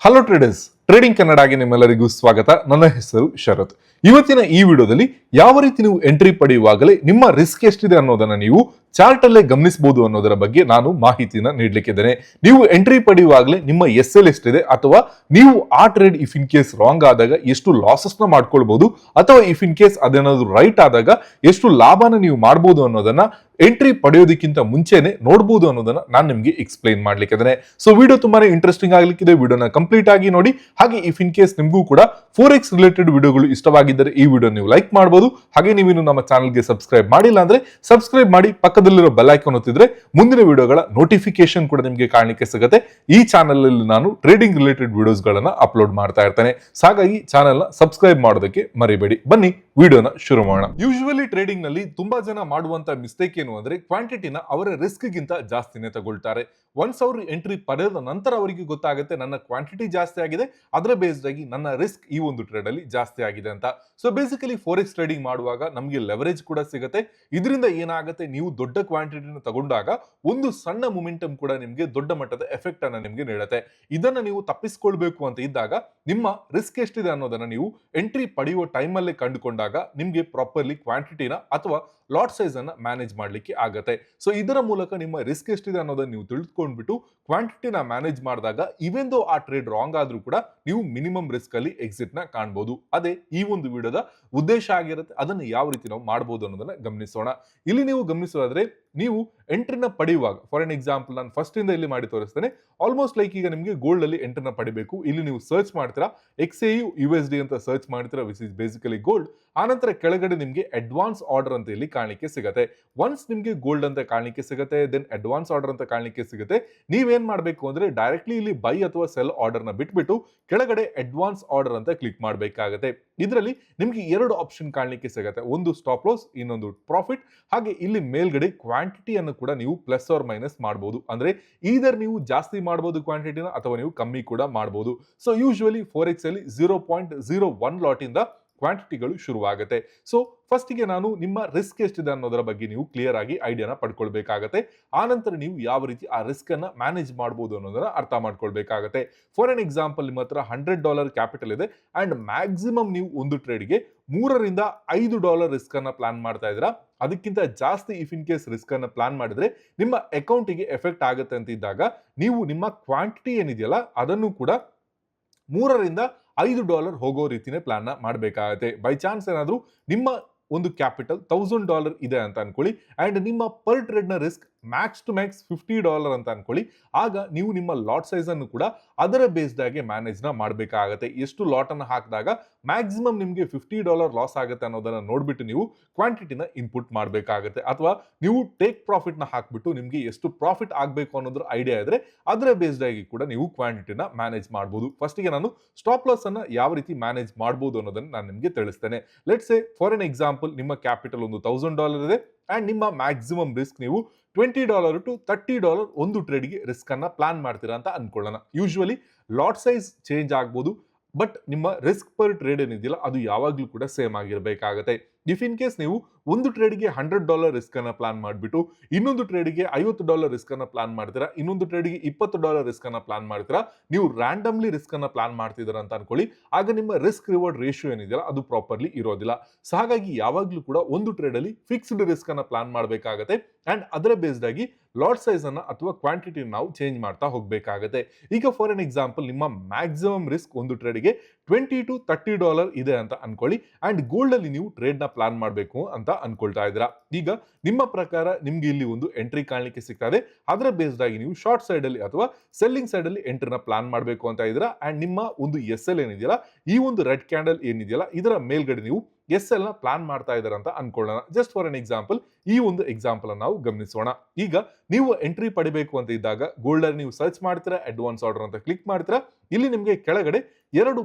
Hello traders, trading ಕನ್ನಡಗೆ ನಿಮ್ಮೆಲ್ಲರಿಗೂ ಸ್ವಾಗತ. ನನ್ನ ಹೆಸರು ಶರತ್. ಇವತ್ತಿನ ಈ ವಿಡಿಯೋದಲ್ಲಿ ಯಾವ ರೀತಿ ನೀವು ಎಂಟ್ರಿ ಪಡೆಯುವಾಗಲೇ ನಿಮ್ಮ ರಿಸ್ಕ್ ಎಷ್ಟಿದೆ ಅನ್ನೋದನ್ನ ನೀವು ಚಾರ್ಟ್ ಅಲ್ಲೇ ಗಮನಿಸಬಹುದು ಅನ್ನೋದರ ಬಗ್ಗೆ ನಾನು ಮಾಹಿತಿನ ನೀಡಲಿಕ್ಕಿದ್ದೇನೆ. ನೀವು ಎಂಟ್ರಿ ಪಡೆಯುವಾಗಲೇ ನಿಮ್ಮ SL ಎಷ್ಟಿದೆ ಅಥವಾ ನೀವು ಆ trade if in case wrong ಆದಾಗ ಎಷ್ಟು ಲಾಸಸ್ ನ ಮಾಡ್ಕೊಳ್ಬಹುದು ಅಥವಾ ಇಫ್ ಇನ್ ಕೇಸ್ ಅದೇನಾದ್ರು ರೈಟ್ ಆದಾಗ ಎಷ್ಟು ಲಾಭನ ನೀವು ಮಾಡಬಹುದು ಅನ್ನೋದನ್ನ ಎಂಟ್ರಿ ಪಡೆಯೋದಕ್ಕಿಂತ ಮುಂಚೆನೆ ನೋಡಬಹುದು ಅನ್ನೋದನ್ನ ನಾನು ನಿಮಗೆ ಎಕ್ಸ್ಪ್ಲೈನ್ ಮಾಡ್ಲಿಕ್ಕಿದ್ದೇನೆ. ಸೊ ವಿಡಿಯೋ ತುಂಬಾನೇ ಇಂಟ್ರೆಸ್ಟಿಂಗ್ ಆಗ್ಲಿಕ್ಕಿದೆ. ವಿಡಿಯೋನ ಕಂಪ್ಲೀಟ್ ಆಗಿ ನೋಡಿ. ಹಾಗೆ ಇಫ್ ಇನ್ ಕೇಸ್ ನಿಮಗೂ ಕೂಡ ಫೋರೆಕ್ಸ್ ರಿಲೇಟೆಡ್ ವಿಡಿಯೋಗಳು ಇಷ್ಟವಾಗಿದ್ದರೆ ಈ ವಿಡಿಯೋ ನೀವು ಲೈಕ್ ಮಾಡಬಹುದು. ಹಾಗೆ ನೀವಿನ್ನು ನಮ್ಮ ಚಾನಲ್ಗೆ ಸಬ್ಸ್ಕ್ರೈಬ್ ಮಾಡಿಲ್ಲ ಅಂದ್ರೆ ಸಬ್ಸ್ಕ್ರೈಬ್ ಮಾಡಿ, ಪಕ್ಕದಲ್ಲಿರೋ ಬೆಲ್ ಐಕಾನ್ ಒತ್ತಿದ್ರೆ ಮುಂದಿನ ವಿಡಿಯೋಗಳ ನೋಟಿಫಿಕೇಶನ್ ಕೂಡ ನಿಮಗೆ ಕಾಣಲಿಕ್ಕೆ ಸಿಗುತ್ತೆ. ಈ ಚಾನಲ್ ಅಲ್ಲಿ ನಾನು ಟ್ರೇಡಿಂಗ್ ರಿಲೇಟೆಡ್ ವಿಡಿಯೋಸ್ ಗಳನ್ನ ಅಪ್ಲೋಡ್ ಮಾಡ್ತಾ ಇರ್ತೇನೆ. ಹಾಗಾಗಿ ಚಾನೆಲ್ ನ ಸಬ್ಸ್ಕ್ರೈಬ್ ಮಾಡೋದಕ್ಕೆ ಮರಿಬೇಡಿ. ಬನ್ನಿ ವಿಡಿಯೋನ ಶುರು ಮಾಡೋಣ. ಯೂಶುವಲಿ ಟ್ರೇಡಿಂಗ್ ನಲ್ಲಿ ತುಂಬಾ ಜನ ಮಾಡುವಂತ ಮಿಸ್ಟೇಕ್ ಏನು ಅಂದ್ರೆ ಕ್ವಾಂಟಿಟಿನ ಅವರ ರಿಸ್ಕ್ ಗಿಂತ ಜಾಸ್ತಿನೇ ತಗೊಳ್ತಾರೆ. ಒನ್ಸ್ ಅವರು ಎಂಟ್ರಿ ಪಡೆದ ನಂತರ ಅವರಿಗೆ ಗೊತ್ತಾಗುತ್ತೆ ನನ್ನ ಕ್ವಾಂಟಿಟಿ ಜಾಸ್ತಿ ಆಗಿದೆ, ಅದರ ಬೇಸ್ಡ್ ಆಗಿ ನನ್ನ ರಿಸ್ಕ್ ಈ ಒಂದು ಟ್ರೇಡ್ ಅಲ್ಲಿ ಜಾಸ್ತಿ ಆಗಿದೆ ಅಂತ. ಸೊ ಬೇಸಿಕಲಿ ಫೋರೆಕ್ಸ್ ಟ್ರೇಡಿಂಗ್ ಮಾಡುವಾಗ ನಮಗೆ ಲೆವರೇಜ್ ಕೂಡ ಸಿಗುತ್ತೆ. ಇದರಿಂದ ಏನಾಗುತ್ತೆ, ನೀವು ದೊಡ್ಡ ಕ್ವಾಂಟಿಟಿನ ತಗೊಂಡಾಗ ಒಂದು ಸಣ್ಣ ಮೊಮೆಂಟಮ್ ಕೂಡ ನಿಮಗೆ ದೊಡ್ಡ ಮಟ್ಟದ ಎಫೆಕ್ಟ್ ಅನ್ನ ನಿಮಗೆ ನೀಡುತ್ತೆ. ಇದನ್ನ ನೀವು ತಪ್ಪಿಸ್ಕೊಳ್ಬೇಕು ಅಂತ ಇದ್ದಾಗ ನಿಮ್ಮ ರಿಸ್ಕ್ ಎಷ್ಟಿದೆ ಅನ್ನೋದನ್ನ ನೀವು ಎಂಟ್ರಿ ಪಡೆಯುವ ಟೈಮ್ ಅಲ್ಲೇ ಕಂಡುಕೊಂಡಾಗ ನಿಮಗೆ ಪ್ರಾಪರ್ಲಿ ಕ್ವಾಂಟಿಟಿನ ಅಥವಾ ಲಾಟ್ ಸೈಜ್ ಅನ್ನ ಮ್ಯಾನೇಜ್ ಮಾಡ್ಲಿಕ್ಕೆ ಆಗತ್ತೆ. ಸೊ ಇದರ ಮೂಲಕ ನಿಮ್ಮ ರಿಸ್ಕ್ ಎಷ್ಟಿದೆ ಅನ್ನೋದನ್ನ ನೀವು ತಿಳಿದುಕೊಂಡ್ಬಿಟ್ಟು ಕ್ವಾಂಟಿಟಿನ ಮ್ಯಾನೇಜ್ ಮಾಡಿದಾಗ ಇವೆನ್ ದೋ ಆ ಟ್ರೇಡ್ ರಾಂಗ್ ಆದ್ರೂ ಕೂಡ ನೀವು ಮಿನಿಮಮ್ ರಿಸ್ಕ್ ಅಲ್ಲಿ ಎಕ್ಸಿಟ್ ನ ಕಾಣಬಹುದು. ಅದೇ ಈ ಒಂದು ವಿಡಿಯೋದ ಉದ್ದೇಶ ಆಗಿರುತ್ತೆ. ಅದನ್ನು ಯಾವ ರೀತಿ ನಾವು ಮಾಡಬಹುದು ಅನ್ನೋದನ್ನ ಗಮನಿಸೋಣ. ಇಲ್ಲಿ ನೀವು ಗಮನಿಸೋದಾದ್ರೆ ನೀವು ಎಂಟ್ರಿನ ಪಡೆಯುವಾಗ, ಫಾರ್ ಎನ್ ಎಕ್ಸಾಂಪಲ್ ನಾನು ಫಸ್ಟ್ ಇಂದ ಇಲ್ಲಿ ಮಾಡಿ ತೋರಿಸ್ತೇನೆ. ಆಲ್ಮೋಸ್ಟ್ ಲೈಕ್ ಈಗ ನಿಮಗೆ ಗೋಲ್ಡ್ ಅಲ್ಲಿ ಎಂಟ್ರಿನ ಪಡಿಬೇಕು. ಇಲ್ಲಿ ನೀವು ಸರ್ಚ್ ಮಾಡ್ತೀರಾ XAU USD ಅಂತ ಸರ್ಚ್ ಮಾಡ್ತೀರಾ, ವಿಚ್ ಇಸ್ ಬೇಸಿಕಲಿ ಗೋಲ್ಡ್. ಆನಂತರ ಕೆಳಗಡೆ ನಿಮಗೆ ಅಡ್ವಾನ್ಸ್ ಆರ್ಡರ್ ಅಂತ ಇಲ್ಲಿ ಕಾಣಲಿಕ್ಕೆ ಸಿಗುತ್ತೆ. ಒನ್ಸ್ ನಿಮಗೆ ಗೋಲ್ಡ್ ಅಂತ ಕಾಣಲಿಕ್ಕೆ ಸಿಗುತ್ತೆ, ದೆನ್ ಅಡ್ವಾನ್ಸ್ ಆರ್ಡರ್ ಅಂತ ಕಾಣಲಿಕ್ಕೆ ಸಿಗುತ್ತೆ. ನೀವೇನ್ ಮಾಡಬೇಕು ಅಂದ್ರೆ ಡೈರೆಕ್ಟ್ಲಿ ಇಲ್ಲಿ ಬೈ ಅಥವಾ ಸೆಲ್ ಆರ್ಡರ್ ನ ಬಿಟ್ಬಿಟ್ಟು ಕೆಳಗಡೆ ಅಡ್ವಾನ್ಸ್ ಆರ್ಡರ್ ಅಂತ ಕ್ಲಿಕ್ ಮಾಡಬೇಕಾಗುತ್ತೆ. ಇದರಲ್ಲಿ ನಿಮಗೆ ಎರಡು ಆಪ್ಷನ್ ಕಾಣಲಿಕ್ಕೆ ಸಿಗುತ್ತೆ, ಒಂದು ಸ್ಟಾಪ್ ಲಾಸ್, ಇನ್ನೊಂದು ಪ್ರಾಫಿಟ್. ಹಾಗೆ ಇಲ್ಲಿ ಮೇಲ್ಗಡೆ ಕ್ವಾಂಟಿಟಿಯನ್ನು ಕೂಡ ನೀವು ಪ್ಲಸ್ ಆರ್ ಮೈನಸ್ ಮಾಡಬಹುದು. ಅಂದ್ರೆ ಈದರ್ ನೀವು ಜಾಸ್ತಿ ಮಾಡಬಹುದು ಕ್ವಾಂಟಿಟಿನ ಅಥವಾ ನೀವು ಕಮ್ಮಿ ಕೂಡ ಮಾಡಬಹುದು. ಸೊ ಯೂಶುವಲಿ ಫೋರೆಕ್ಸ್ ಅಲ್ಲಿ 0.01 ಲಾಟ್ ಇಂದ ಕ್ವಾಂಟಿಟಿಗಳು ಶುರುವಾಗುತ್ತೆ. ಸೊ ಫಸ್ಟಿಗೆ ನಾನು ನಿಮ್ಮ ರಿಸ್ಕ್ ಎಷ್ಟಿದೆ ಅನ್ನೋದರ ಬಗ್ಗೆ ನೀವು ಕ್ಲಿಯರ್ ಆಗಿ ಐಡಿಯಾನ ಪಡ್ಕೊಳ್ಬೇಕಾಗತ್ತೆ. ಆನಂತರ ನೀವು ಯಾವ ರೀತಿ ಆ ರಿಸ್ಕ್ ಅನ್ನ ಮ್ಯಾನೇಜ್ ಮಾಡಬಹುದು ಅನ್ನೋದನ್ನ ಅರ್ಥ ಮಾಡ್ಕೊಳ್ಬೇಕಾಗತ್ತೆ. ಫಾರ್ ಎನ್ ಎಕ್ಸಾಂಪಲ್, ನಿಮ್ಮ ಹತ್ರ $100 ಕ್ಯಾಪಿಟಲ್ ಇದೆ ಅಂಡ್ ಮ್ಯಾಕ್ಸಿಮಮ್ ನೀವು ಒಂದು ಟ್ರೇಡ್ಗೆ $3 ರಿಸ್ಕ್ ಅನ್ನ ಪ್ಲಾನ್ ಮಾಡ್ತಾ ಇದ್ದೀರಾ. ಅದಕ್ಕಿಂತ ಜಾಸ್ತಿ ಇಫ್ ಇನ್ ಕೇಸ್ ರಿಸ್ಕ್ ಅನ್ನ ಪ್ಲಾನ್ ಮಾಡಿದ್ರೆ ನಿಮ್ಮ ಅಕೌಂಟಿಗೆ ಎಫೆಕ್ಟ್ ಆಗುತ್ತೆ ಅಂತ ಇದ್ದಾಗ ನೀವು ನಿಮ್ಮ ಕ್ವಾಂಟಿಟಿ ಏನಿದೆಯಲ್ಲ ಅದನ್ನು ಕೂಡ $3 ಹೋಗೋ ರೀತಿನೇ ಪ್ಲಾನ್ ನ ಮಾಡಬೇಕಾಗುತ್ತೆ. ಬೈ ಚಾನ್ಸ್ ಏನಾದ್ರೂ ನಿಮ್ಮ ಒಂದು ಕ್ಯಾಪಿಟಲ್ $1000 ಇದೆ ಅಂತ ಅನ್ಕೊಳ್ಳಿ ಅಂಡ್ ನಿಮ್ಮ ಪರ್ ಟ್ರೇಡ್ ನ ರಿಸ್ಕ್ ಮ್ಯಾಕ್ಸ್ ಟು ಮ್ಯಾಕ್ಸ್ $50 ಅಂತ ಅನ್ಕೊಳ್ಳಿ. ಆಗ ನೀವು ನಿಮ್ಮ ಲಾಟ್ ಸೈಜ್ ಅನ್ನು ಕೂಡ ಅದರ ಬೇಸ್ಡ್ ಆಗಿ ಮ್ಯಾನೇಜ್ ನ ಮಾಡಬೇಕಾಗುತ್ತೆ. ಎಷ್ಟು ಲಾಟ್ ಅನ್ನು ಹಾಕಿದಾಗ ಮ್ಯಾಕ್ಸಿಮಮ್ ನಿಮಗೆ $50 ಲಾಸ್ ಆಗುತ್ತೆ ಅನ್ನೋದನ್ನ ನೋಡ್ಬಿಟ್ಟು ನೀವು ಕ್ವಾಂಟಿಟಿನ ಇನ್ಪುಟ್ ಮಾಡಬೇಕಾಗುತ್ತೆ. ಅಥವಾ ನೀವು ಟೇಕ್ ಪ್ರಾಫಿಟ್ ನ ಹಾಕ್ಬಿಟ್ಟು ನಿಮಗೆ ಎಷ್ಟು ಪ್ರಾಫಿಟ್ ಆಗಬೇಕು ಅನ್ನೋದ್ರ ಐಡಿಯಾ ಇದ್ರೆ ಅದರ ಬೇಸ್ಡ್ ಆಗಿ ಕೂಡ ನೀವು ಕ್ವಾಂಟಿಟಿನ ಮ್ಯಾನೇಜ್ ಮಾಡಬಹುದು. ಫಸ್ಟಿಗೆ ನಾನು ಸ್ಟಾಪ್ ಲಾಸ್ ಅನ್ನ ಯಾವ ರೀತಿ ಮ್ಯಾನೇಜ್ ಮಾಡಬಹುದು ಅನ್ನೋದನ್ನ ನಾನು ನಿಮಗೆ ತಿಳಿಸ್ತೇನೆ. Let's say for an example, ನಿಮ್ಮ ಕ್ಯಾಪಿಟಲ್ ಒಂದು $1000 ಇದೆ ಅಂಡ್ ನಿಮ್ಮ ಮ್ಯಾಕ್ಸಿಮಮ್ ರಿಸ್ಕ್ ನೀವು $20 to $30 ಒಂದು ಟ್ರೇಡ್ಗೆ ರಿಸ್ಕ್ ಅನ್ನ ಪ್ಲಾನ್ ಮಾಡ್ತೀರಾ ಅಂತ ಅನ್ಕೊಳ್ಳೋಣ. ಯೂಶುವಲಿ ಲಾಟ್ ಸೈಜ್ ಚೇಂಜ್ ಆಗ್ಬೋದು, ಬಟ್ ನಿಮ್ಮ ರಿಸ್ಕ್ ಪರ್ ಟ್ರೇಡ್ ಏನಿದೆಯಲ್ಲ ಅದು ಯಾವಾಗ್ಲೂ ಕೂಡ ಸೇಮ್ ಆಗಿರಬೇಕಾಗತ್ತೆ. ಇಫ್ ಇನ್ ಕೇಸ್ ನೀವು ಒಂದು ಟ್ರೇಡ್ಗೆ $100 ರಿಸ್ಕ್ ಅನ್ನ ಪ್ಲಾನ್ ಮಾಡಿಬಿಟ್ಟು ಇನ್ನೊಂದು ಟ್ರೇಡ್ಗೆ $50 ರಿಸ್ಕ್ ಅನ್ನ ಪ್ಲಾನ್ ಮಾಡ್ತೀರಾ, ಇನ್ನೊಂದು ಟ್ರೇಡ್ಗೆ $20 ರಿಸ್ಕ್ ಅನ್ನ ಪ್ಲಾನ್ ಮಾಡ್ತೀರಾ, ನೀವು ರ್ಯಾಂಡಮ್ಲಿ ರಿಸ್ಕ್ ಅನ್ನ ಪ್ಲಾನ್ ಮಾಡ್ತಿದ್ದೀರಾ ಅಂತ ಅನ್ಕೊಳ್ಳಿ. ಆಗ ನಿಮ್ಮ ರಿಸ್ಕ್ ರಿವಾರ್ಡ್ ರೇಷಿಯೋ ಏನಿದೆಯಲ್ಲ ಅದು ಪ್ರಾಪರ್ಲಿ ಇರೋದಿಲ್ಲ. ಸೊ ಹಾಗಾಗಿ ಯಾವಾಗ್ಲೂ ಕೂಡ ಒಂದು ಟ್ರೇಡ್ ಅಲ್ಲಿ ಫಿಕ್ಸ್ಡ್ ರಿಸ್ಕ್ ಅನ್ನ ಪ್ಲಾನ್ ಮಾಡಬೇಕಾಗತ್ತೆ ಅಂಡ್ ಅದರ ಬೇಸ್ಡ್ ಆಗಿ ಲಾಟ್ ಸೈಜ್ ಅನ್ನ ಅಥವಾ ಕ್ವಾಂಟಿಟಿ ನಾವು ಚೇಂಜ್ ಮಾಡ್ತಾ ಹೋಗಬೇಕಾಗುತ್ತೆ. ಈಗ ಫಾರ್ ಎನ್ ಎಕ್ಸಾಂಪಲ್, ನಿಮ್ಮ ಮ್ಯಾಕ್ಸಿಮಮ್ ರಿಸ್ಕ್ ಒಂದು ಟ್ರೇಡ್ಗೆ $20 to $30 ಇದೆ ಅಂತ ಅನ್ಕೊಳ್ಳಿ ಅಂಡ್ ಗೋಲ್ಡ್ ಅಲ್ಲಿ ನೀವು ಟ್ರೇಡ್ ನ ಪ್ಲಾನ್ ಮಾಡಬೇಕು ಅಂತ ಅನ್ಕೊಳ್ತಾ ಇದ್ದೀರಾ. ಈಗ ನಿಮ್ಮ ಪ್ರಕಾರ ನಿಮ್ಗೆ ಇಲ್ಲಿ ಒಂದು ಎಂಟ್ರಿ ಕಾಣಲಿಕ್ಕೆ ಸಿಗ್ತಾ ಇದೆ. ಅದರ ಬೇಸ್ಡ್ ಆಗಿ ನೀವು ಶಾರ್ಟ್ ಸೈಡ್ ಅಲ್ಲಿ ಅಥವಾ ಸೆಲ್ಲಿಂಗ್ ಸೈಡ್ ಅಲ್ಲಿ ಎಂಟ್ರಿನ ಪ್ಲಾನ್ ಮಾಡಬೇಕು ಅಂತ ಇದ್ದೀರಾ ಅಂಡ್ ನಿಮ್ಮ ಒಂದು SL ಏನಿದೆಯಲ್ಲ, ಈ ಒಂದು ರೆಡ್ ಕ್ಯಾಂಡಲ್ ಏನಿದೆಯಲ್ಲ ಇದರ ಮೇಲ್ಗಡೆ ನೀವು SL ನ ಪ್ಲಾನ್ ಮಾಡ್ತಾ ಇದ್ದಾರೆ ಅಂತ ಅನ್ಕೊಳ್ಳೋಣ. ಜಸ್ಟ್ ಫಾರ್ ಎನ್ ಎಕ್ಸಾಂಪಲ್ ಈ ಒಂದು ಎಕ್ಸಾಂಪಲ್ ಅನ್ನು ನಾವು ಗಮನಿಸೋಣ. ಈಗ ನೀವು ಎಂಟ್ರಿ ಪಡಿಬೇಕು ಅಂತ ಇದ್ದಾಗ ಗೋಲ್ಡ್ ಅಲ್ಲಿ ನೀವು ಸರ್ಚ್ ಮಾಡ್ತೀರಾ, ಅಡ್ವಾನ್ಸ್ ಆರ್ಡರ್ ಅಂತ ಕ್ಲಿಕ್ ಮಾಡ್ತೀರಾ. ಇಲ್ಲಿ ನಿಮಗೆ ಕೆಳಗಡೆ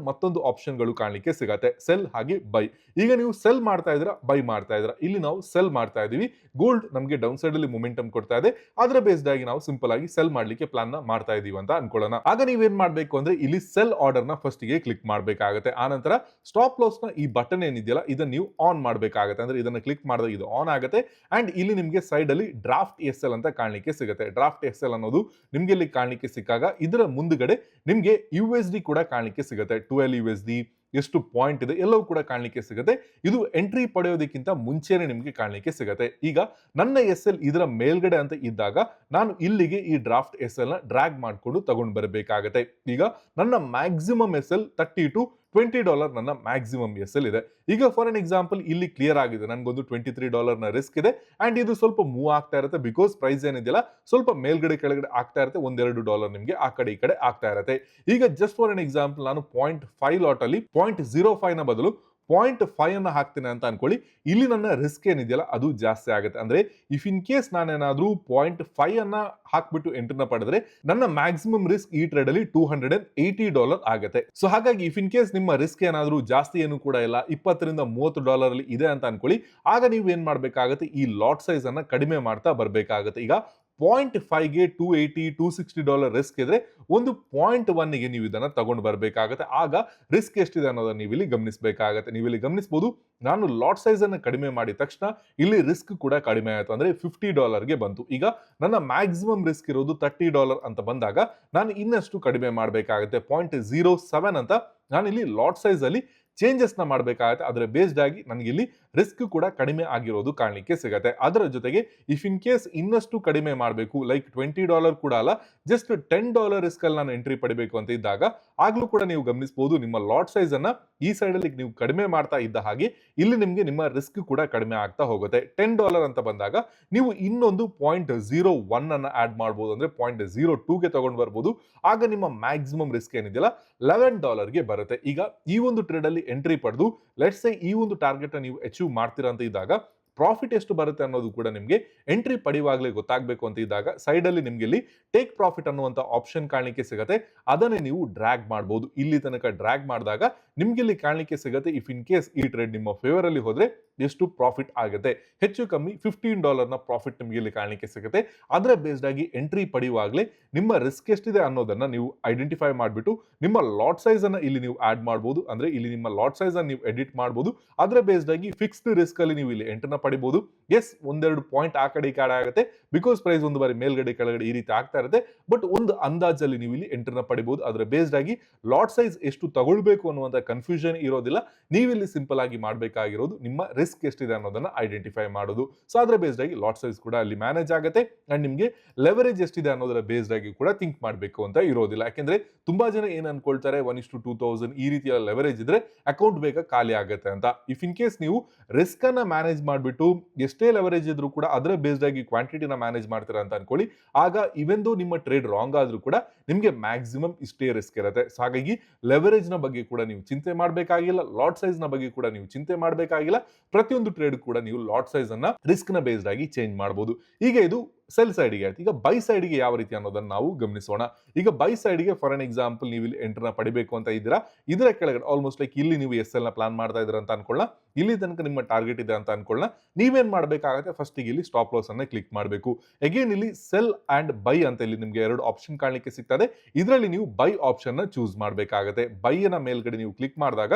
ಮತ್ತೊಂದು ಆಪ್ಷನ್ಗಳು ಕಾಣಲಿಕ್ಕೆ ಸಿಗತ್ತೆ, ಸೆಲ್ ಹಾಗೆ ಬೈ. ಈಗ ನೀವು ಸೆಲ್ ಮಾಡ್ತಾ ಇದ್ದೀರಾ, ಬೈ ಮಾಡ್ತಾ ಇದ್ದೀರಾ. ಇಲ್ಲಿ ನಾವು ಸೆಲ್ ಮಾಡ್ತಾ ಇದೀವಿ. ಗೋಲ್ಡ್ ನಮಗೆ ಡೌನ್ ಸೈಡ್ ಅಲ್ಲಿ ಮೊಮೆಂಟಮ್ ಕೊಡ್ತಾ ಇದೆ, ಅದರ ಬೇಸ್ಡ್ ಆಗಿ ನಾವು ಸಿಂಪಲ್ ಆಗಿ ಸೆಲ್ ಮಾಡ್ಲಿಕ್ಕೆ ಪ್ಲಾನ್ ನ ಮಾಡ್ತಾ ಇದೀವಿ ಅಂತ ಅನ್ಕೊಳ್ಳೋಣ. ಆಗ ನೀವೇನ್ ಮಾಡ್ಬೇಕು ಅಂದ್ರೆ ಇಲ್ಲಿ ಸೆಲ್ ಆರ್ಡರ್ ನ ಫಸ್ಟ್ ಗೆ ಕ್ಲಿಕ್ ಮಾಡಬೇಕಾಗುತ್ತೆ. ಆನಂತರ ಸ್ಟಾಪ್ ಲಾಸ್ ನ ಈ ಬಟನ್ ಏನಿದೆಯಲ್ಲ ಇದನ್ನ ನೀವು ಆನ್ ಮಾಡಬೇಕಾಗುತ್ತೆ. ಅಂದ್ರೆ ಇದನ್ನ ಕ್ಲಿಕ್ ಮಾಡಿದಾಗ ಇದು ಆನ್ ಆಗುತ್ತೆ ಅಂಡ್ ಇಲ್ಲಿ ನಿಮಗೆ ಸೈಡ್ ಅಲ್ಲಿ ಡ್ರಾಫ್ಟ್ SL ಅಂತ ಕಾಣಲಿಕ್ಕೆ ಸಿಗುತ್ತೆ. ಡ್ರಾಫ್ಟ್ SL ಅನ್ನೋದು ನಿಮ್ಗೆ ಇಲ್ಲಿ ಕಾಣಲಿಕ್ಕೆ ಸಿಕ್ಕಾಗ ಇದರ ಮುಂದುಗಡೆ ನಿಮ್ಗೆ USD ಕೂಡ ಕಾಣಲಿಕ್ಕೆ ಸಿಗುತ್ತೆ. 12 USD ಎಷ್ಟು ಪಾಯಿಂಟ್ ಇದೆ ಎಲ್ಲವೂ ಕೂಡ ಕಾಣಲಿಕ್ಕೆ ಸಿಗುತ್ತೆ. ಇದು ಎಂಟ್ರಿ ಪಡೆಯೋದಕ್ಕಿಂತ ಮುಂಚೆನೆ ನಿಮಗೆ ಕಾಣಲಿಕ್ಕೆ ಸಿಗುತ್ತೆ. ಈಗ ನನ್ನ SL ಇದರ ಮೇಲ್ಗಡೆ ಅಂತ ಇದ್ದಾಗ ನಾನು ಇಲ್ಲಿಗೆ ಈ ಡ್ರಾಫ್ಟ್ SL ನ ಡ್ರ್ಯಾಗ್ ಮಾಡಿಕೊಂಡು ತಗೊಂಡು ಬರಬೇಕಾಗತ್ತೆ. ಈಗ ನನ್ನ ಮ್ಯಾಕ್ಸಿಮಮ್ SL $30 ನನ್ನ ಮ್ಯಾಕ್ಸಿಮಮ್ SL ಇದೆ. ಈಗ ಫಾರ್ ಅನ್ ಎಕ್ಸಾಂಪಲ್ ಇಲ್ಲಿ ಕ್ಲಿಯರ್ ಆಗಿದೆ, ನನಗೊಂದು $23 ನ ರಿಸ್ಕ್ ಇದೆ ಅಂಡ್ ಇದು ಸ್ವಲ್ಪ ಮೂವ್ ಆಗ್ತಾ ಇರುತ್ತೆ ಬಿಕಾಸ್ ಪ್ರೈಸ್ ಏನಿದೆಯಲ್ಲ ಸ್ವಲ್ಪ ಮೇಲ್ಗಡೆ ಕೆಳಗಡೆ ಆಗ್ತಾ ಇರುತ್ತೆ, $1-2 ನಿಮಗೆ ಆ ಕಡೆ ಈ ಕಡೆ ಆಗ್ತಾ ಇರುತ್ತೆ. ಈಗ ಜಸ್ಟ್ ಫಾರ್ ಅನ್ ಎಕ್ಸಾಂಪಲ್ ನಾನು 0.5 ಲಾಟ್ ಅಲ್ಲಿ 0.05 ನ ಬದಲು 0.5 ಅನ್ನ ಹಾಕ್ತೀನಿ ಅಂತ ಅನ್ಕೊಳ್ಳಿ. ಇಲ್ಲಿ ನನ್ನ ರಿಸ್ಕ್ ಏನಿದೆಯಲ್ಲ ಅದು ಜಾಸ್ತಿ ಆಗುತ್ತೆ. ಅಂದ್ರೆ ಇಫ್ ಇನ್ ಕೇಸ್ ನಾನೇನಾದ್ರೂ 0.5 ಅನ್ನ ಹಾಕ್ಬಿಟ್ಟು ಎಂಟ್ರಿನ ಪಡೆದ್ರೆ ನನ್ನ ಮ್ಯಾಕ್ಸಿಮಮ್ ರಿಸ್ಕ್ ಈ ಟ್ರೇಡ್ ಅಲ್ಲಿ $280 ಆಗುತ್ತೆ. ಸೊ ಹಾಗಾಗಿ ಇಫ್ ಇನ್ ಕೇಸ್ ನಿಮ್ಮ ರಿಸ್ಕ್ ಏನಾದ್ರೂ ಜಾಸ್ತಿ ಏನು ಕೂಡ ಇಲ್ಲ, $20-30 ಅಲ್ಲಿ ಇದೆ ಅಂತ ಅನ್ಕೊಳ್ಳಿ, ಆಗ ನೀವು ಏನ್ ಮಾಡ್ಬೇಕಾಗತ್ತೆ, ಈ ಲಾಟ್ ಸೈಜ್ ಅನ್ನ ಕಡಿಮೆ ಮಾಡ್ತಾ ಬರ್ಬೇಕಾಗತ್ತೆ. ಈಗ 0.5ಗೆ $280-260 ರಿಸ್ಕ್ ಇದ್ರೆ ಒಂದು 0.1ಗೆ ನೀವು ಇದನ್ನ ತಗೊಂಡು ಬರಬೇಕಾಗತ್ತೆ. ಆಗ ರಿಸ್ಕ್ ಎಷ್ಟಿದೆ ಅನ್ನೋದನ್ನ ನೀವು ಇಲ್ಲಿ ಗಮನಿಸಬೇಕಾಗತ್ತೆ. ನೀವು ಇಲ್ಲಿ ಗಮನಿಸಬಹುದು, ನಾನು ಲಾಟ್ ಸೈಜ್ ಅನ್ನು ಕಡಿಮೆ ಮಾಡಿದ ತಕ್ಷಣ ಇಲ್ಲಿ ರಿಸ್ಕ್ ಕೂಡ ಕಡಿಮೆ ಆಯಿತು, ಅಂದ್ರೆ $50ಗೆ ಬಂತು. ಈಗ ನನ್ನ ಮ್ಯಾಕ್ಸಿಮಮ್ ರಿಸ್ಕ್ ಇರೋದು $30 ಅಂತ ಬಂದಾಗ ನಾನು ಇನ್ನಷ್ಟು ಕಡಿಮೆ ಮಾಡಬೇಕಾಗುತ್ತೆ. 0.07 ಅಂತ ನಾನು ಇಲ್ಲಿ ಲಾಟ್ ಸೈಜ್ ಅಲ್ಲಿ ಚೇಂಜಸ್ ನ ಮಾಡಬೇಕಾಗುತ್ತೆ. ಅದರ ಬೇಸ್ಡ್ ಆಗಿ ನನಗೆ ಇಲ್ಲಿ ರಿಸ್ಕ್ ಕೂಡ ಕಡಿಮೆ ಆಗಿರೋದು ಕಾಣಲಿಕ್ಕೆ ಸಿಗುತ್ತೆ. ಅದರ ಜೊತೆಗೆ ಇಫ್ ಇನ್ ಕೇಸ್ ಇನ್ನಷ್ಟು ಕಡಿಮೆ ಮಾಡಬೇಕು, ಲೈಕ್ $20 ಕೂಡ ಅಲ್ಲ, ಜಸ್ಟ್ $10 ರಿಸ್ಕ್ ಅಲ್ಲಿ ನಾನು ಎಂಟ್ರಿ ಪಡಿಬೇಕು ಅಂತ ಇದ್ದಾಗ ಆಗ್ಲೂ ಕೂಡ ನೀವು ಗಮನಿಸಬಹುದು, ನಿಮ್ಮ ಲಾಟ್ ಸೈಜ್ ಅನ್ನ ಈ ಸೈಡ್ ಅಲ್ಲಿ ನೀವು ಕಡಿಮೆ ಮಾಡ್ತಾ ಇದ್ದ ಹಾಗೆ ಇಲ್ಲಿ ನಿಮಗೆ ನಿಮ್ಮ ರಿಸ್ಕ್ ಕೂಡ ಕಡಿಮೆ ಆಗ್ತಾ ಹೋಗುತ್ತೆ. $10 ಅಂತ ಬಂದಾಗ ನೀವು ಇನ್ನೊಂದು 0.01 ಅನ್ನ ಆಡ್ ಮಾಡಬಹುದು, ಅಂದ್ರೆ 0.02ಗೆ ತಗೊಂಡು ಬರ್ಬೋದು. ಆಗ ನಿಮ್ಮ ಮ್ಯಾಕ್ಸಿಮಮ್ ರಿಸ್ಕ್ ಏನಿದೆಯಲ್ಲ $11ಗೆ ಬರುತ್ತೆ. ಈಗ ಈ ಒಂದು ಟ್ರೇಡ್ ಅಲ್ಲಿ ಎಂಟ್ರಿ ಪಡೆದು ಲೆಟ್ಸ್ ಸೇ ಈ ಒಂದು ಟಾರ್ಗೆಟ್ ನೀವು ಅಚೀವ್ ಮಾಡ್ತೀರಾ ಅಂತ ಇದ್ದಾಗ ಪ್ರಾಫಿಟ್ ಎಷ್ಟು ಬರುತ್ತೆ ಅನ್ನೋದು ಕೂಡ ನಿಮಗೆ ಎಂಟ್ರಿ ಪಡೆಯುವಾಗಲೇ ಗೊತ್ತಾಗಬೇಕು ಅಂತ ಇದ್ದಾಗ ಸೈಡ್ ಅಲ್ಲಿ ನಿಮಗೆ ಇಲ್ಲಿ ಟೇಕ್ ಪ್ರಾಫಿಟ್ ಅನ್ನುವಂತ ಆಪ್ಷನ್ ಕಾಣಲಿಕ್ಕೆ ಸಿಗುತ್ತೆ. ಅದನ್ನೇ ನೀವು ಡ್ರ್ಯಾಗ್ ಮಾಡಬಹುದು. ಇಲ್ಲಿ ತನಕ ಡ್ರ್ಯಾಗ್ ಮಾಡಿದಾಗ ನಿಮ್ಗೆ ಇಲ್ಲಿ ಕಾಣಲಿಕ್ಕೆ ಸಿಗುತ್ತೆ ಇಫ್ ಇನ್ ಕೇಸ್ ಈ ಟ್ರೇಡ್ ನಿಮ್ಮ ಫೇವರ್ ಅಲ್ಲಿ ಹೋದ್ರೆ ಎಷ್ಟು ಪ್ರಾಫಿಟ್ ಆಗುತ್ತೆ. ಹೆಚ್ಚು ಕಮ್ಮಿ $15 ನ ಪ್ರಾಫಿಟ್ ನಿಮಗೆ ಇಲ್ಲಿ ಕಾಣಲಿಕ್ಕೆ ಸಿಗುತ್ತೆ. ಅದರ ಬೇಸ್ಡ್ ಆಗಿ ಎಂಟ್ರಿ ಪಡೆಯುವಾಗಲೇ ನಿಮ್ಮ ರಿಸ್ಕ್ ಎಷ್ಟಿದೆ ಅನ್ನೋದನ್ನ ನೀವು ಐಡೆಂಟಿಫೈ ಮಾಡಿಬಿಟ್ಟು ನಿಮ್ಮ ಲಾಟ್ ಸೈಜ್ ಅನ್ನ ಇಲ್ಲಿ ನೀವು ಆಡ್ ಮಾಡಬಹುದು. ಅಂದ್ರೆ ಇಲ್ಲಿ ನಿಮ್ಮ ಲಾಟ್ ಸೈಜ್ ಅನ್ನು ನೀವು ಎಡಿಟ್ ಮಾಡಬಹುದು. ಅದರ ಬೇಸ್ಡ್ ಆಗಿ ಫಿಕ್ಸ್ಡ್ ರಿಸ್ಕ್ ಅಲ್ಲಿ ನೀವು ಇಲ್ಲಿ ಎಂಟ್ರಿನ ಪಡಿಬಹುದು. ಎಸ್, ಒಂದೆರಡು ಪಾಯಿಂಟ್ ಆ ಕಡೆ ಈ ಕಡೆ ಆಗುತ್ತೆ ಬಿಕಾಸ್ ಪ್ರೈಸ್ ಒಂದು ಬಾರಿ ಮೇಲ್ಗಡೆ ಕೆಳಗಡೆ ಈ ರೀತಿ ಆಗ್ತಾ ಇರುತ್ತೆ. ಬಟ್ ಒಂದು ಅಂದಾಜಲ್ಲಿ ನೀವು ಇಲ್ಲಿ ಎಂಟ್ರಿನ ಪಡಿಬಹುದು. ಅದರ ಬೇಸ್ಡ್ ಆಗಿ ಲಾಟ್ ಸೈಜ್ ಎಷ್ಟು ತಗೊಳ್ಬೇಕು ಅನ್ನುವಂತ ಕನ್ಫ್ಯೂಷನ್ ಇರೋದಿಲ್ಲ. ನೀವಿಲ್ಲಿ ಸಿಂಪಲ್ ಆಗಿ ಮಾಡಬೇಕಾಗಿರೋದು ನಿಮ್ಮ ರಿಸ್ಕ್ ಎಷ್ಟಿದೆ ಅನ್ನೋದನ್ನ ಐಡೆಂಟಿಫೈ ಮಾಡೋದು. ಸೊ ಅದರ ಬೇಸ್ಡ್ ಆಗಿ ಲಾಟ್ ಸೈಜ್ ಕೂಡ ಅಲ್ಲಿ ಮ್ಯಾನೇಜ್ ಆಗುತ್ತೆ ಅಂಡ್ ನಿಮಗೆ ಲೆವರೇಜ್ ಎಷ್ಟಿದೆ ಅನ್ನೋದರ ಬೇಸ್ಡ್ ಆಗಿ ಕೂಡ ಥಿಂಕ್ ಮಾಡಬೇಕು ಅಂತ ಇರೋದಿಲ್ಲ. ಯಾಕೆಂದ್ರೆ ತುಂಬಾ ಜನ ಏನ್ ಅನ್ಕೊಳ್ತಾರೆ 1:2000 ಈ ರೀತಿಯ ಲೆವರೇಜ್ ಇದ್ರೆ ಅಕೌಂಟ್ ಬೇಗ ಖಾಲಿ ಆಗುತ್ತೆ ಅಂತ. ಇಫ್ ಇನ್ ಕೇಸ್ ನೀವು ರಿಸ್ಕ್ ಅನ್ನ ಮ್ಯಾನೇಜ್ ಮಾಡಿಬಿಟ್ಟು ಎಷ್ಟೇ ಲೆವರೇಜ್ ಇದ್ರೂ ಕೂಡ ಅದರ ಬೇಸ್ಡ್ ಆಗಿ ಕ್ವಾಂಟಿಟಿನ ಮ್ಯಾನೇಜ್ ಮಾಡ್ತೀರಾ ಅಂತ ಅನ್ಕೊಳ್ಳಿ, ಆಗ ಇವೆನ್ ದೋ ನಿಮ್ಮ ಟ್ರೇಡ್ ರಾಂಗ್ ಆದ್ರೂ ಕೂಡ ನಿಮಗೆ ಮ್ಯಾಕ್ಸಿಮಮ್ ಇಷ್ಟೇ ರಿಸ್ಕ್ ಇರುತ್ತೆ. ಸೊ ಹಾಗಾಗಿ ಲೆವರೇಜ್ ನ ಬಗ್ಗೆ ಕೂಡ ನೀವು ಚಿಂತೆ ಮಾಡಬೇಕಾಗಿಲ್ಲ, ಲಾಟ್ ಸೈಜ್ ನ ಬಗ್ಗೆ ಕೂಡ ನೀವು ಚಿಂತೆ ಮಾಡಬೇಕಾಗಿಲ್ಲ. ಪ್ರತಿಯೊಂದು ಟ್ರೇಡ್ ಕೂಡ ನೀವು ಲಾಟ್ ಸೈಜ್ ಅನ್ನ ರಿಸ್ಕ್ ನ ಬೇಸ್ಡ್ ಆಗಿ ಚೇಂಜ್ ಮಾಡಬಹುದು. ಈಗ ಇದು ಸೆಲ್ ಸೈಡ್ಗೆ ಆಯ್ತು. ಈಗ ಬೈ ಸೈಡ್ಗೆ ಯಾವ ರೀತಿ ಅನ್ನೋದನ್ನ ನಾವು ಗಮನಿಸೋಣ. ಈಗ ಬೈ ಸೈಡ್ಗೆ ಫಾರ್ ಅನ್ ಎಕ್ಸಾಂಪಲ್ ನೀವು ಇಲ್ಲಿ ಎಂಟ್ರನ್ನ ಪಡಿಬೇಕು ಅಂತ ಇದ್ದೀರಾ, ಇದರ ಕೆಳಗಡೆ ಆಲ್ಮೋಸ್ಟ್ ಲೈಕ್ ಇಲ್ಲಿ ನೀವು SL ನ ಪ್ಲಾನ್ ಮಾಡ್ತಾ ಇದ್ದೀರಾ ಅಂತ ಅನ್ಕೊಳ್ಳ, ಇಲ್ಲಿ ತನಕ ನಿಮ್ಮ ಟಾರ್ಗೆಟ್ ಇದೆ ಅಂತ ಅನ್ಕೊಳ್ಳ, ನೀವೇನ್ ಮಾಡ್ಬೇಕಾಗತ್ತೆ, ಫಸ್ಟ್ ಇಲ್ಲಿ ಸ್ಟಾಪ್ ಲಾಸ್ ಅನ್ನ ಕ್ಲಿಕ್ ಮಾಡಬೇಕು. ಅಗೇನ್ ಇಲ್ಲಿ ಸೆಲ್ ಅಂಡ್ ಬೈ ಅಂತ ಇಲ್ಲಿ ನಿಮಗೆ ಎರಡು ಆಪ್ಷನ್ ಕಾಣಲಿಕ್ಕೆ ಸಿಗ್ತದೆ. ಇದರಲ್ಲಿ ನೀವು ಬೈ ಆಪ್ಷನ್ ನ ಚೂಸ್ ಮಾಡಬೇಕಾಗತ್ತೆ. ಬೈ ನ ಮೇಲ್ಗಡೆ ನೀವು ಕ್ಲಿಕ್ ಮಾಡಿದಾಗ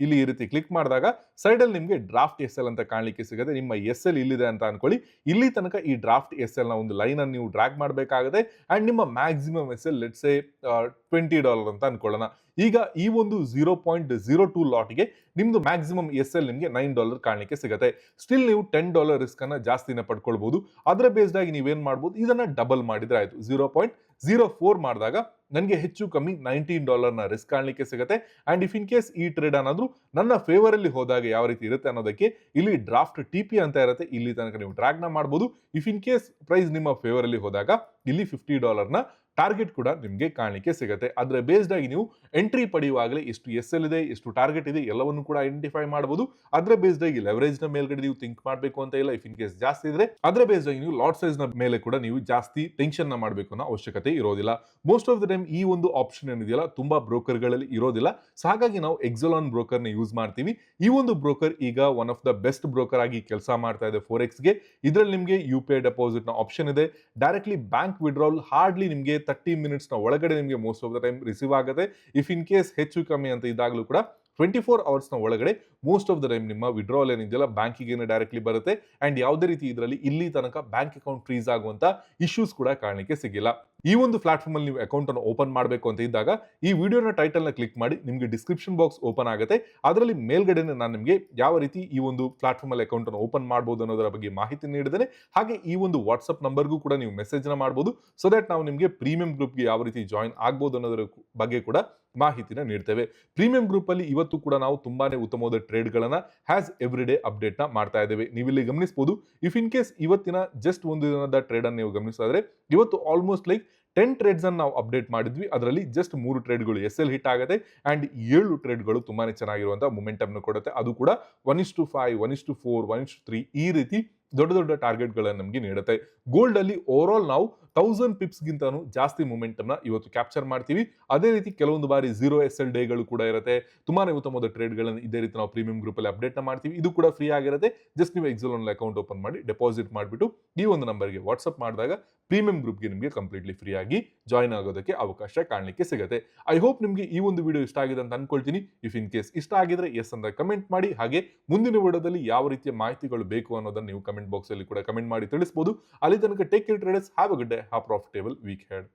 ಇಲ್ಲಿ ಈ ರೀತಿ ಕ್ಲಿಕ್ ಮಾಡಿದಾಗ ಸೈಡ್ ಅಲ್ಲಿ ನಿಮಗೆ ಡ್ರಾಫ್ಟ್ SL ಅಂತ ಕಾಣಲಿಕ್ಕೆ ಸಿಗುತ್ತೆ. ನಿಮ್ಮ SL ಇಲ್ಲಿದೆ ಅಂತ ಅನ್ಕೊಳ್ಳಿ, ಇಲ್ಲಿ ತನಕ ಈ ಡ್ರಾಫ್ಟ್ SL ನ ಒಂದು ಲೈನ್ ಅನ್ನು ನೀವು ಡ್ರ್ಯಾಗ್ ಮಾಡಬೇಕಾಗುತ್ತೆ ಅಂಡ್ ನಿಮ್ಮ ಮ್ಯಾಕ್ಸಿಮಮ್ SL ಲೆಟ್ಸ್ ಸೇ $20 ಅಂತ ಅನ್ಕೊಳ್ಳೋಣ. ಈಗ ಈ ಒಂದು 0.02 ಲಾಟ್ಗೆ ನಿಮ್ದು ಮ್ಯಾಕ್ಸಿಮಮ್ SL ನಿಮಗೆ $9 ಕಾಣಲಿಕ್ಕೆ ಸಿಗುತ್ತೆ. ಸ್ಟಿಲ್ ನೀವು $10 ರಿಸ್ಕ್ ಅನ್ನ ಜಾಸ್ತಿನ ಪಡ್ಕೊಳ್ಬಹುದು. ಅದರ ಬೇಸ್ಡ್ ಆಗಿ ನೀವೇನ್ ಮಾಡಬಹುದು, ಇದನ್ನ ಡಬಲ್ ಮಾಡಿದ್ರೆ ಆಯ್ತು. 0.04 ಮಾಡಿದಾಗ ನನಗೆ ಹೆಚ್ಚು ಕಮ್ಮಿ $19 ನ ರಿಸ್ಕ್ ಕಾಣಲಿಕ್ಕೆ ಸಿಗುತ್ತೆ. ಅಂಡ್ ಇಫ್ ಇನ್ ಕೇಸ್ ಈ ಟ್ರೇಡ್ ಅನ್ನೋದು ನನ್ನ ಫೇವರ್ ಅಲ್ಲಿ ಹೋದಾಗ ಯಾವ ರೀತಿ ಇರುತ್ತೆ ಅನ್ನೋದಕ್ಕೆ ಇಲ್ಲಿ ಡ್ರಾಫ್ಟ್ TP ಅಂತ ಇರುತ್ತೆ, ಇಲ್ಲಿ ತನಕ ನೀವು ಡ್ರ್ಯಾಗ್ ನ ಮಾಡಬಹುದು. ಇಫ್ ಇನ್ ಕೇಸ್ ಪ್ರೈಸ್ ನಿಮ್ಮ ಫೇವರ್ ಅಲ್ಲಿ ಹೋದಾಗ ಇಲ್ಲಿ $50 ನ ಟಾರ್ಗೆಟ್ ಕೂಡ ನಿಮಗೆ ಕಾಣಲಿಕ್ಕೆ ಸಿಗುತ್ತೆ. ಅದರ ಬೇಸ್ಡ್ ಆಗಿ ನೀವು ಎಂಟ್ರಿ ಪಡೆಯುವಾಗಲೇ ಎಷ್ಟು SL ಇದೆ, ಎಷ್ಟು ಟಾರ್ಗೆಟ್ ಇದೆ ಎಲ್ಲವನ್ನು ಕೂಡ ಐಡೆಂಟಿಫೈ ಮಾಡಬಹುದು. ಅದರ ಬೇಸ್ಡ್ ಆಗಿ ಲೆವರೇಜ್ ನ ಮೇಲ್ಗಡೆ ನೀವು ಥಿಂಕ್ ಮಾಡಬೇಕು ಅಂತ ಇಲ್ಲ. ಇಫ್ ಇನ್ ಕೇಸ್ ಜಾಸ್ತಿ ಇದ್ರೆ ಅದರ ಬೇಸ್ಡ್ ಆಗಿ ನೀವು ಲಾಟ್ ಸೈಜ್ ನ ಮೇಲೆ ಕೂಡ ನೀವು ಜಾಸ್ತಿ ಟೆನ್ಷನ್ ನ ಮಾಡಬೇಕು ಅನ್ನೋ ಅವಶ್ಯಕತೆ ಇರೋದಿಲ್ಲ. ಮೋಸ್ಟ್ ಆಫ್ ದ ಟೈಮ್ ಈ ಒಂದು ಆಪ್ಷನ್ ಏನಿದೆಯಲ್ಲ ತುಂಬಾ ಬ್ರೋಕರ್ ಗಳಲ್ಲಿ ಇರೋದಿಲ್ಲ. ಸೊ ಹಾಗಾಗಿ ನಾವು ಎಕ್ಸೆಲಾನ್ ಬ್ರೋಕರ್ ನ ಯೂಸ್ ಮಾಡ್ತೀವಿ. ಈ ಒಂದು ಬ್ರೋಕರ್ ಈಗ one of the best broker ಆಗಿ ಕೆಲಸ ಮಾಡ್ತಾ ಇದೆ ಫೋರೆಕ್ಸ್ ಗೆ. ಇದರಲ್ಲಿ ನಿಮಗೆ UPI ಡೆಪಾಸಿಟ್ ನ ಆಪ್ಷನ್ ಇದೆ. ಡೈರೆಕ್ಟ್ಲಿ ಬ್ಯಾಂಕ್ ವಿಡ್ರಾಲ್ ಹಾರ್ಡ್ಲಿ ನಿಮಗೆ 30 ಮಿನಿಟ್ಸ್ ನ ಒಳಗಡೆ ನಿಮಗೆ most of the time receive ಆಗುತ್ತೆ. ಇಫ್ ಇನ್ ಕೇಸ್ ಹೆಚ್ಚು ಕಮ್ಮಿ ಅಂತ ಇದ್ದಾಗಲೂ ಕೂಡ 24 ಅವರ್ಸ್ ನ ಒಳಗಡೆ ಮೋಸ್ಟ್ ಆಫ್ ದ ಟೈಮ್ ನಿಮ್ಮ ವಿಡ್ರಾವಲ್ ಏನಿದೆಯಲ್ಲ ಬ್ಯಾಂಕಿಗೆ ಡೈರೆಕ್ಟ್ಲಿ ಬರುತ್ತೆ ಅಂಡ್ ಯಾವುದೇ ರೀತಿ ಇದರಲ್ಲಿ ಇಲ್ಲಿ ತನಕ ಬ್ಯಾಂಕ್ ಅಕೌಂಟ್ ಫ್ರೀಸ್ ಆಗುವಂತ ಇಶ್ಯೂಸ್ ಕೂಡ ಕಾಣಲಿಕ್ಕೆ ಸಿಗಿಲ್ಲ. ಈ ಒಂದು ಪ್ಲಾಟ್ಫಾರ್ಮ್ ಅಲ್ಲಿ ನೀವು ಅಕೌಂಟ್ ಅನ್ನು ಓಪನ್ ಮಾಡಬೇಕು ಅಂತ ಇದ್ದಾಗ ಈ ವಿಡಿಯೋನ ಟೈಟಲ್ ನ ಕ್ಲಿಕ್ ಮಾಡಿ ನಿಮಗೆ ಡಿಸ್ಕ್ರಿಪ್ಷನ್ ಬಾಕ್ಸ್ ಓಪನ್ ಆಗುತ್ತೆ. ಅದರಲ್ಲಿ ಮೇಲ್ಗಡೆ ನಾನು ನಿಮಗೆ ಯಾವ ರೀತಿ ಈ ಒಂದು ಪ್ಲಾಟ್ಫಾರ್ಮ್ ಅಲ್ಲಿ ಅಕೌಂಟ್ ಅನ್ನು ಓಪನ್ ಮಾಡಬಹುದು ಅನ್ನೋದರ ಬಗ್ಗೆ ಮಾಹಿತಿ ನೀಡಿದ್ದೇನೆ. ಹಾಗೆ ಈ ಒಂದು ವಾಟ್ಸ್ಆಪ್ ನಂಬರ್ಗೂ ಕೂಡ ನೀವು ಮೆಸೇಜ್ ನ ಮಾಡಬಹುದು, ಸೊ ದಟ್ ನಾವು ನಿಮಗೆ ಪ್ರೀಮಿಯಂ ಗ್ರೂಪ್ಗೆ ಯಾವ ರೀತಿ ಜಾಯಿನ್ ಆಗಬಹುದು ಅನ್ನೋದರ ಬಗ್ಗೆ ಕೂಡ ಮಾಹಿತಿನ ನೀಡ್ತೇವೆ. ಪ್ರೀಮಿಯಂ ಗ್ರೂಪ್ ಅಲ್ಲಿ ಇವತ್ತು ಕೂಡ ನಾವು ತುಂಬಾನೇ ಉತ್ತಮವಾದ ಟ್ರೇಡ್ ಗಳನ್ನ ಹ್ಯಾಸ್ ಎವ್ರಿ ಡೇ ಅಪ್ಡೇಟ್ ನ ಮಾಡ್ತಾ ಇದ್ದೇವೆ. ನೀವು ಇಲ್ಲಿ ಗಮನಿಸಬಹುದು, ಇಫ್ ಇನ್ ಕೇಸ್ ಇವತ್ತಿನ ಜಸ್ಟ್ ಒಂದು ದಿನದ ಟ್ರೇಡ್ ಅನ್ನು ನೀವು ಗಮನಿಸಿದ್ರೆ ಇವತ್ತು ಆಲ್ಮೋಸ್ಟ್ ಲೈಕ್ 10 ಟ್ರೇಡ್ಸ್ ಅನ್ನು ನಾವು ಅಪ್ಡೇಟ್ ಮಾಡಿದ್ವಿ. ಅದರಲ್ಲಿ ಜಸ್ಟ್ 3 ಟ್ರೇಡ್ಗಳು SL ಹಿಟ್ ಆಗುತ್ತೆ ಅಂಡ್ 7 ಟ್ರೇಡ್ಗಳು ತುಂಬಾನೇ ಚೆನ್ನಾಗಿರುವಂತಹ ಮೊಮೆಂಟಮ್ ಕೊಡುತ್ತೆ. ಅದು ಕೂಡ 1:5, 1:4, 1:3 ಈ ರೀತಿ ದೊಡ್ಡ ದೊಡ್ಡ ಟಾರ್ಗೆಟ್ ಗಳನ್ನ ನಮಗೆ ನೀಡುತ್ತೆ. ಗೋಲ್ಡ್ ಅಲ್ಲಿ ಓವರ್ ಆಲ್ ನಾವು 1000 ಪಿಪ್ಸ್ ಗಿಂತನೂ ಜಾಸ್ತಿ ಮೊಮೆಂಟಮ್ ನ ಇವತ್ತು ಕ್ಯಾಪ್ಚರ್ ಮಾಡ್ತೀವಿ. ಅದೇ ರೀತಿ ಕೆಲವೊಂದು ಬಾರಿ 0 SL ಡೇಗಳು ಕೂಡ ಇರುತ್ತೆ. ತುಂಬಾನೇ ಉತ್ತಮವಾದ ಟ್ರೇಡ್ ಗಳನ್ನು ಇದೇ ರೀತಿ ನಾವು ಪ್ರೀಮಿಯಂ ಗ್ರೂಪ್ ಅಲ್ಲಿ ಅಪ್ಡೇಟ್ ನ ಮಾಡ್ತೀವಿ. ಇದು ಕೂಡ ಫ್ರೀ ಆಗಿರುತ್ತೆ. ಜಸ್ಟ್ ನೀವು ಎಕ್ಸೆಲ್ ಅಲ್ಲಿ ಅಕೌಂಟ್ ಓಪನ್ ಮಾಡಿ ಡೆಪಾಸಿಟ್ ಮಾಡಿಬಿಟ್ಟು ಈ ಒಂದು ನಂಬರ್ಗೆ ವಾಟ್ಸ್ಆಪ್ ಮಾಡಿದಾಗ ಪ್ರೀಮಿಯಂ ಗ್ರೂಪ್ಗೆ ನಿಮಗೆ ಕಂಪ್ಲೀಟ್ಲಿ ಫ್ರೀ ಆಗಿ ಜಾಯಿನ್ ಆಗೋದಕ್ಕೆ ಅವಕಾಶ ಕಾಣಲಿಕ್ಕೆ ಸಿಗುತ್ತೆ. ಐ ಹೋಪ್ ನಿಮಗೆ ಈ ಒಂದು ವಿಡಿಯೋ ಇಷ್ಟ ಆಗಿದೆ ಅಂತ ಅನ್ಕೊಳ್ತೀನಿ. ಇಫ್ ಇನ್ ಕೇಸ್ ಇಷ್ಟ ಆಗಿದ್ರೆ ಎಸ್ ಅಂತ ಕಮೆಂಟ್ ಮಾಡಿ. ಹಾಗೆ ಮುಂದಿನ ವಿಡಿಯೋದಲ್ಲಿ ಯಾವ ರೀತಿಯ ಮಾಹಿತಿಗಳು ಬೇಕು ಅನ್ನೋದನ್ನ ನೀವು ಕಮೆಂಟ್ ಬಾಕ್ಸ್ ಅಲ್ಲಿ ಕೂಡ ಕಮೆಂಟ್ ಮಾಡಿ ತಿಳಿಸಬಹುದು. ಅಲ್ಲಿ ತನಕ take care traders, have a good day, have profitable week head.